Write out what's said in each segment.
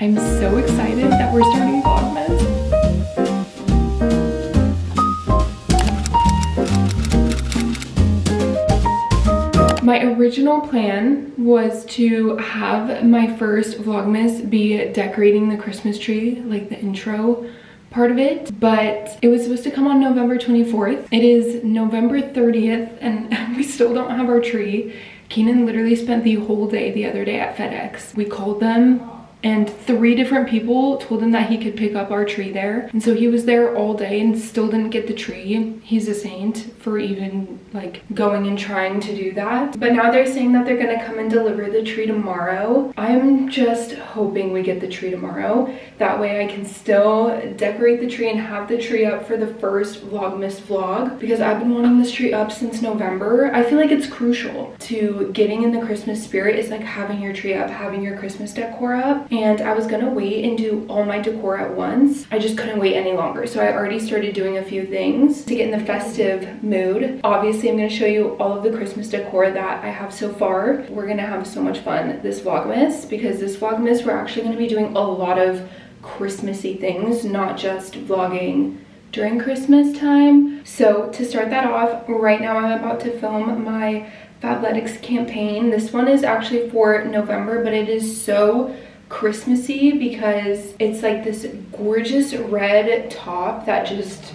I'm so excited that we're starting Vlogmas. My original plan was to have my first Vlogmas be decorating the Christmas tree, like the intro part of it, but it was supposed to come on November 24th. It is November 30th and we still don't have our tree. Keenan literally spent the whole day the other day at FedEx. We called them and 3 different people told him that he could pick up our tree there. And so he was there all day and still didn't get the tree. He's a saint for even like going and trying to do that. But now they're saying that they're gonna come and deliver the tree tomorrow. I'm just hoping we get the tree tomorrow. That way I can still decorate the tree and have the tree up for the first Vlogmas vlog, because I've been wanting this tree up since November. I feel like it's crucial to getting in the Christmas spirit. It's like having your tree up, having your Christmas decor up. And I was gonna wait and do all my decor at once. I just couldn't wait any longer. So I already started doing a few things to get in the festive mood. Obviously, I'm gonna show you all of the Christmas decor that I have so far. We're gonna have so much fun this Vlogmas, because this Vlogmas, we're actually gonna be doing a lot of Christmassy things, not just vlogging during Christmas time. So to start that off, right now I'm about to film my Fabletics campaign. This one is actually for November, but it is so Christmassy because it's like this gorgeous red top that just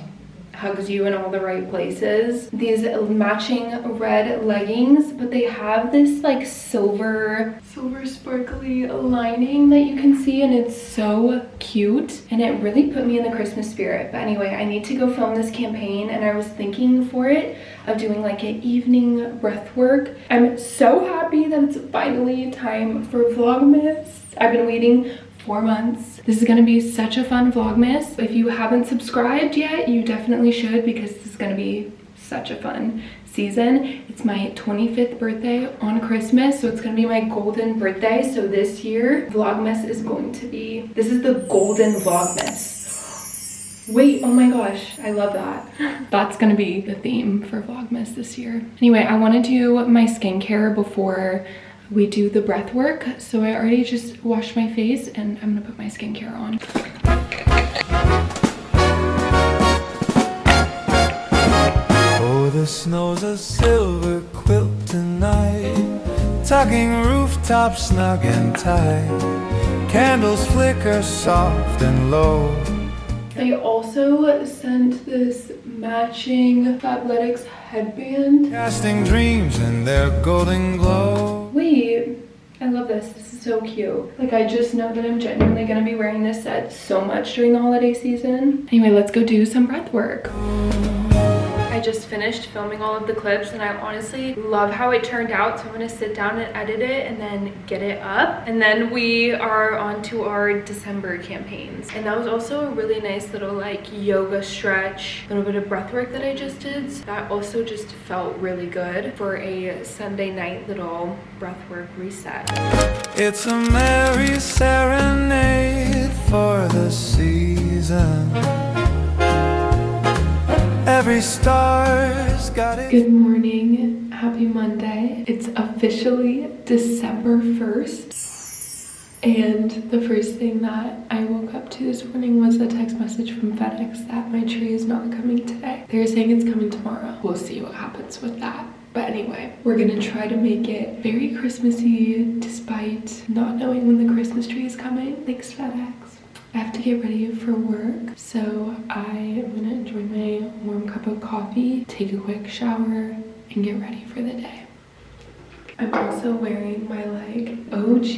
hugs you in all the right places. These matching red leggings, but they have this like silver sparkly lining that you can see, and it's so cute and it really put me in the Christmas spirit. But anyway, I need to go film this campaign, and I was thinking for it of doing like an evening breath work. I'm so happy that it's finally time for Vlogmas. I've been waiting 4 months. This is gonna be such a fun Vlogmas. If you haven't subscribed yet, you definitely should, because this is gonna be such a fun season. It's my 25th birthday on Christmas, so it's gonna be my golden birthday. So this year, Vlogmas is going to be, this is the golden Vlogmas. Wait, oh my gosh, I love that. That's gonna be the theme for Vlogmas this year. Anyway, I wanna do my skincare before we do the breath work, so I already just washed my face and I'm gonna put my skincare on. Oh, the snow's a silver quilt tonight, tucking rooftops snug and tight, candles flicker soft and low. They also sent this matching Fabletics headband. Casting dreams in their golden glow. Wait, I love this. This is so cute. Like, I just know that I'm genuinely gonna be wearing this set so much during the holiday season. Anyway, let's go do some breath work. I just finished filming all of the clips and I honestly love how it turned out, so I'm gonna sit down and edit it and then get it up, and then we are on to our December campaigns. And that was also a really nice little like yoga stretch, a little bit of breath work that I just did, so that also just felt really good for a Sunday night little breath work reset. It's a merry serenade for the season. Every star's got it. Good morning, happy Monday. It's officially December 1st. And the first thing that I woke up to this morning was a text message from FedEx that my tree is not coming today. They're saying it's coming tomorrow. We'll see what happens with that. But anyway, we're gonna try to make it very Christmassy despite not knowing when the Christmas tree is coming. Thanks, FedEx. I have to get ready for work, so I am gonna enjoy my warm cup of coffee, take a quick shower, and get ready for the day. I'm also wearing my like OG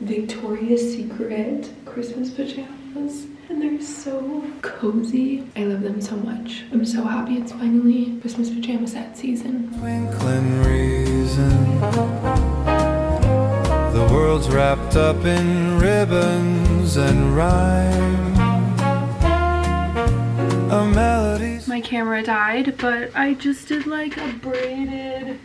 Victoria's Secret Christmas pajamas, and they're so cozy. I love them so much. I'm so happy it's finally Christmas pajama set season. Twinkling reason. The world's wrapped up in ribbons and rhyme. A melody's My camera died, but I just did like a braided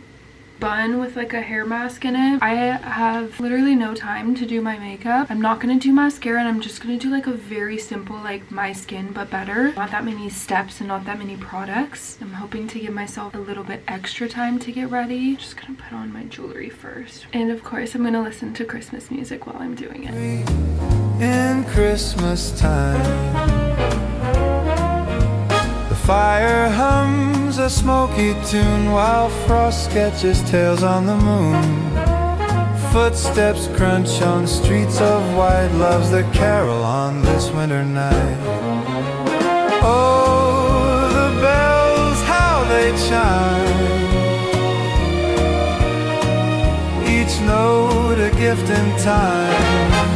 bun with like a hair mask in it. I have literally no time to do my makeup. I'm not gonna do mascara, and I'm just gonna do like a very simple like my skin but better. Not that many steps and not that many products. I'm hoping to give myself a little bit extra time to get ready. Just gonna put on my jewelry first, and of course I'm gonna listen to Christmas music while I'm doing it. Christmas time. The fire hums a smoky tune while frost sketches tales on the moon. Footsteps crunch on streets of white, loves that carol on this winter night. Oh, the bells, how they chime, each note a gift in time.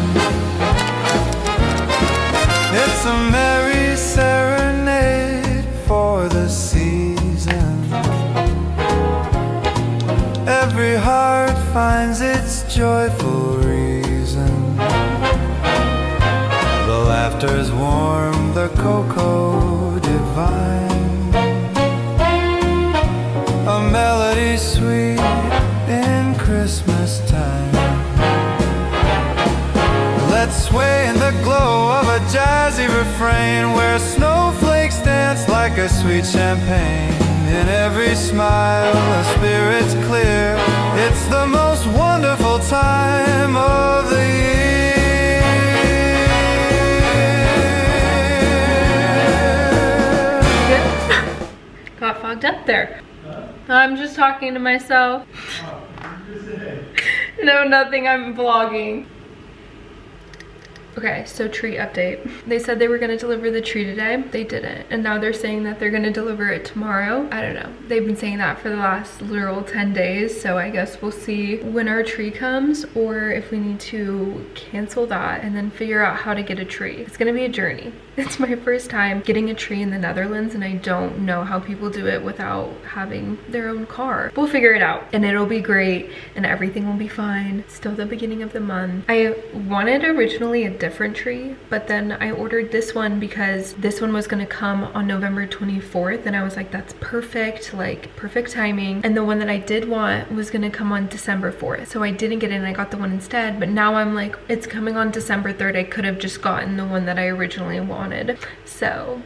It's a merry serenade for the season. Every heart finds its joyful reason. The laughter's warm, the cocoa divine, a melody sweet in Christmas time. Let's sway in the glow of a jazzy refrain, where snowflakes dance like a sweet champagne. In every smile, a spirit's clear. It's the most wonderful time of the year. Got fogged up there. I'm just talking to myself. No, nothing, I'm vlogging. Okay, so tree update. They said they were gonna deliver the tree today. They didn't. And now they're saying that they're gonna deliver it tomorrow. I don't know. They've been saying that for the last literal 10 days. So I guess we'll see when our tree comes, or if we need to cancel that and then figure out how to get a tree. It's gonna be a journey. It's my first time getting a tree in the Netherlands, and I don't know how people do it without having their own car. We'll figure it out, and it'll be great, and everything will be fine. It's still the beginning of the month. I wanted originally a different tree, but then I ordered this one because this one was gonna come on November 24th, and I was like, that's perfect, like perfect timing. And the one that I did want was gonna come on December 4th, so I didn't get it and I got the one instead. But now I'm like, it's coming on December 3rd. I could have just gotten the one that I originally wanted. So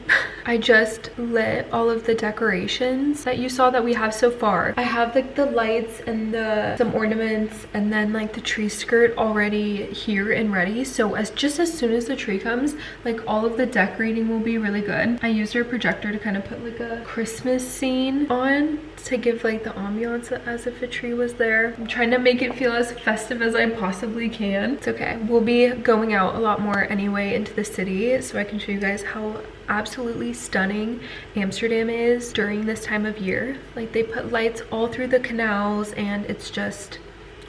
I just lit all of the decorations that you saw that we have so far. I have like the lights and some ornaments, and then like the tree skirt already here and ready. So as soon as the tree comes, like all of the decorating will be really good. I used our projector to kind of put like a Christmas scene on to give like the ambiance as if a tree was there. I'm trying to make it feel as festive as I possibly can. It's okay. We'll be going out a lot more anyway into the city, so I can show you guys how absolutely stunning Amsterdam is during this time of year. Like they put lights all through the canals, and it's just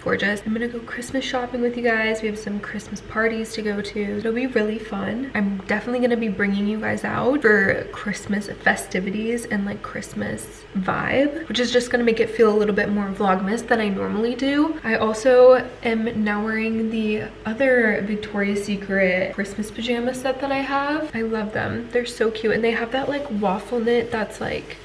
gorgeous. I'm gonna go Christmas shopping with you guys. We have some Christmas parties to go to. It'll be really fun. I'm definitely gonna be bringing you guys out for Christmas festivities and like Christmas vibe, which is just gonna make it feel a little bit more Vlogmas than I normally do. I also am now wearing the other Victoria's Secret Christmas pajama set that I have. I love them. They're so cute, and they have that like waffle knit that's like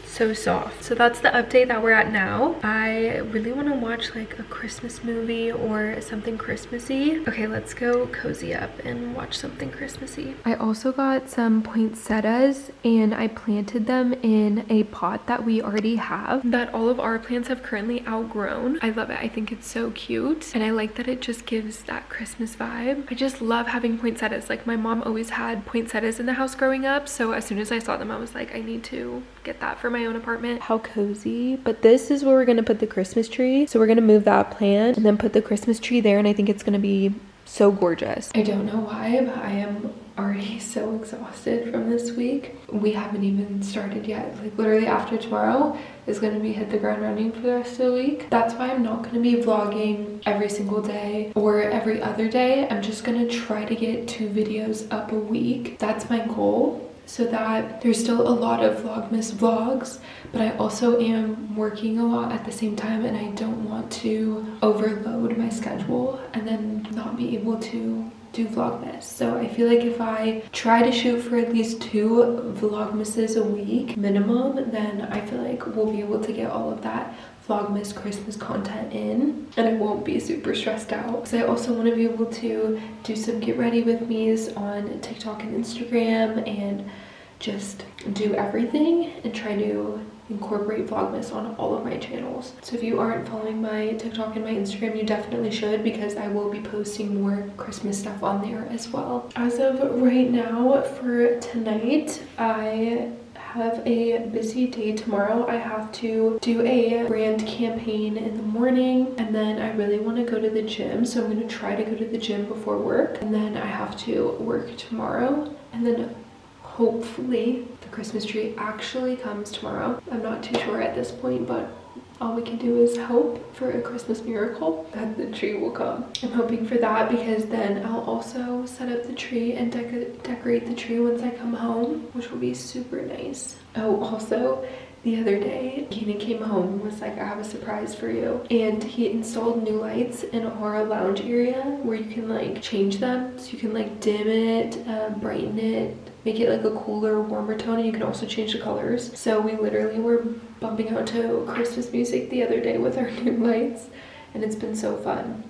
so soft. So that's the update that we're at now. I really want to watch like a Christmas movie or something Christmassy. Okay, let's go cozy up and watch something Christmassy. I also got some poinsettias, and I planted them in a pot that we already have that all of our plants have currently outgrown. I love it. I think it's so cute, and I like that it just gives that Christmas vibe. I just love having poinsettias. Like my mom always had poinsettias in the house growing up, so as soon as I saw them, I was like, I need to get that for my own apartment. How cozy. But this is where we're gonna put the Christmas tree, so we're gonna move that plant and then put the Christmas tree there, and I think it's gonna be so gorgeous. I don't know why, but I am already so exhausted from this week. We haven't even started yet. Like literally after tomorrow is gonna be hit the ground running for the rest of the week. That's why I'm not gonna be vlogging every single day or every other day. I'm just gonna try to get 2 videos up a week. That's my goal, so that there's still a lot of Vlogmas vlogs, but I also am working a lot at the same time, and I don't want to overload my schedule and then not be able to do Vlogmas. So I feel like if I try to shoot for at least 2 Vlogmases a week minimum, then I feel like we'll be able to get all of that Vlogmas Christmas content in, and I won't be super stressed out. Because I also want to be able to do some get ready with me's on TikTok and Instagram, and just do everything and try to incorporate Vlogmas on all of my channels. So if you aren't following my TikTok and my Instagram, you definitely should, because I will be posting more Christmas stuff on there as well. As of right now, for tonight, I have a busy day tomorrow. I have to do a brand campaign in the morning, and then I really want to go to the gym, so I'm going to try to go to the gym before work, and then I have to work tomorrow, and then hopefully the Christmas tree actually comes tomorrow. I'm not too sure at this point, but all we can do is hope for a Christmas miracle that the tree will come. I'm hoping for that, because then I'll also set up the tree and decorate the tree once I come home, which will be super nice. Oh, also, the other day, Keenan came home and was like, I have a surprise for you. And he installed new lights in our lounge area where you can like change them. So you can like dim it, brighten it, make it like a cooler, warmer tone, and you can also change the colors. So we literally were bumping out to Christmas music the other day with our new lights, and it's been so fun.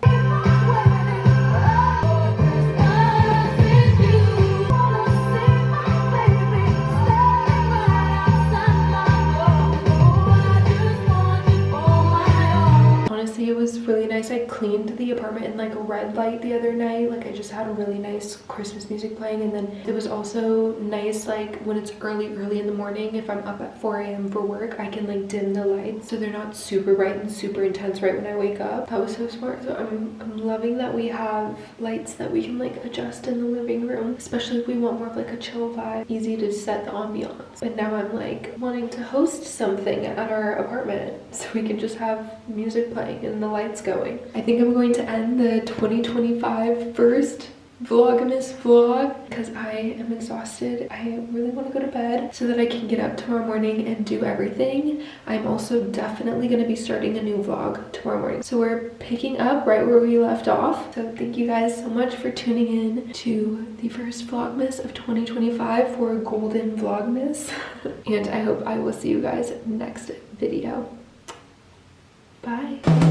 Honestly, it was really nice. I cleaned the apartment in like a red light the other night. Like I just had a really nice Christmas music playing, and then it was also nice like when it's early in the morning, if I'm up at 4 a.m. for work, I can like dim the lights so they're not super bright and super intense right when I wake up. That was so smart. So I'm loving that we have lights that we can like adjust in the living room, especially if we want more of like a chill vibe, easy to set the ambiance. And now I'm like wanting to host something at our apartment so we can just have music playing and the lights going. I think I'm going to end the 2025 first Vlogmas vlog because I am exhausted. I really want to go to bed so that I can get up tomorrow morning and do everything. I'm also definitely going to be starting a new vlog tomorrow morning. So we're picking up right where we left off. So thank you guys so much for tuning in to the first Vlogmas of 2025 for Golden Vlogmas. And I hope I will see you guys next video. Bye.